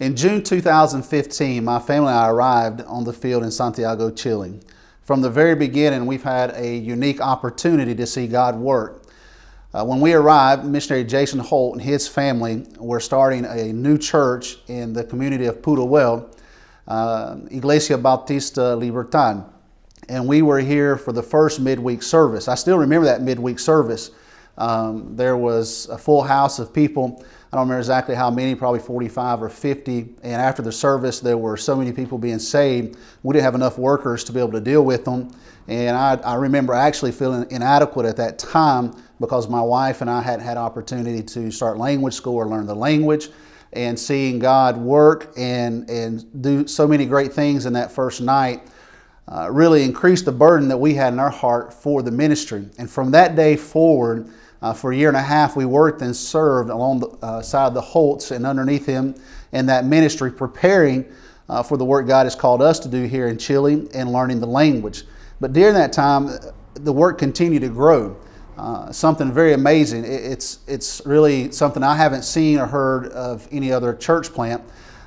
In June 2015, my family and I arrived on the field in Santiago, Chile. From the very beginning, we've had a unique opportunity to see God work. When we arrived, missionary Jason Holt and his family were starting a new church in the community of Pudahuel, Iglesia Bautista Libertad. And we were here for the first midweek service. I still remember that midweek service. There was a full house of people. I don't remember exactly how many, probably 45 or 50. And after the service, there were so many people being saved. We didn't have enough workers to be able to deal with them. And I remember actually feeling inadequate at that time because my wife and I hadn't had opportunity to start language school or learn the language. And seeing God work and do so many great things in that first night really increased the burden that we had in our heart for the ministry. And from that day forward, for a year and a half, we worked and served along the side of the Holtz and underneath him in that ministry, preparing for the work God has called us to do here in Chile and learning the language. But during that time, the work continued to grow. Something very amazing. It's really something I haven't seen or heard of any other church plant.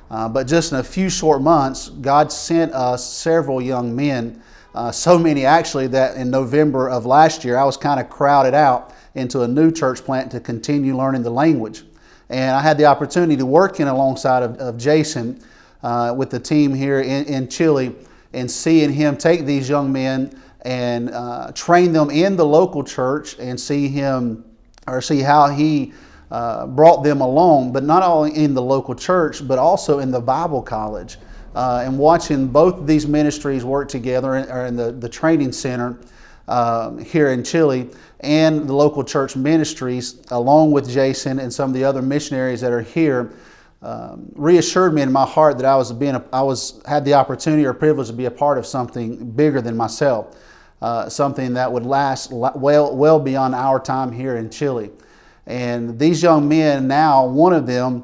But just in a few short months, God sent us several young men, so many actually that in November of last year, I was kind of crowded out into a new church plant to continue learning the language. And I had the opportunity to work in alongside of Jason with the team here in Chile and seeing him take these young men and train them in the local church and see how he brought them along, but not only in the local church, but also in the Bible college. And watching both of these ministries work together in the training center here in Chile and the local church ministries, along with Jason and some of the other missionaries that are here, reassured me in my heart that I had the opportunity or privilege to be a part of something bigger than myself, something that would last well beyond our time here in Chile. And these young men now, one of them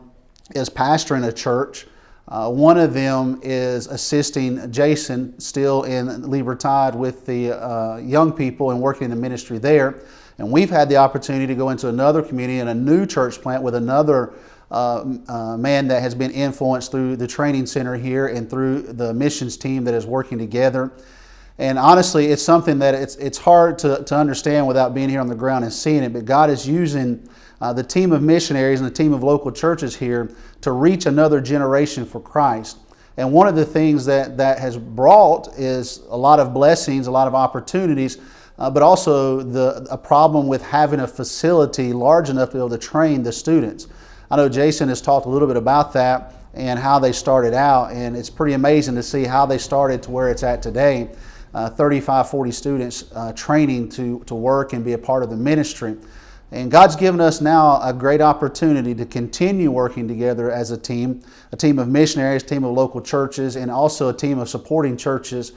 is pastoring a church. One of them is assisting Jason still in Libertad with the young people and working in the ministry there. And we've had the opportunity to go into another community in a new church plant with another man that has been influenced through the training center here and through the missions team that is working together. And honestly, it's something that it's hard to understand without being here on the ground and seeing it. But God is using the team of missionaries and the team of local churches here to reach another generation for Christ. And one of the things that has brought is a lot of blessings, a lot of opportunities, but also a problem with having a facility large enough to be able to train the students. I know Jason has talked a little bit about that and how they started out, and it's pretty amazing to see how they started to where it's at today. 35, 40 students training to work and be a part of the ministry. And God's given us now a great opportunity to continue working together as a team of missionaries, a team of local churches, and also a team of supporting churches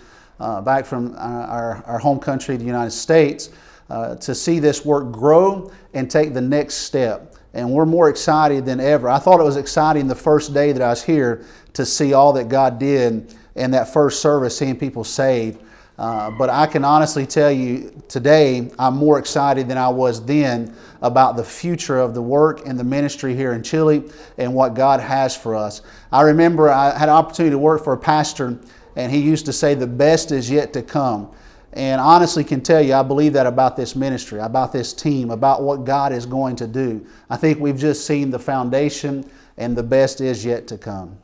back from our home country, the United States, to see this work grow and take the next step. And we're more excited than ever. I thought it was exciting the first day that I was here to see all that God did in that first service, seeing people saved. But I can honestly tell you today, I'm more excited than I was then about the future of the work and the ministry here in Chile and what God has for us. I remember I had an opportunity to work for a pastor, and he used to say the best is yet to come. And honestly can tell you, I believe that about this ministry, about this team, about what God is going to do. I think we've just seen the foundation, and the best is yet to come.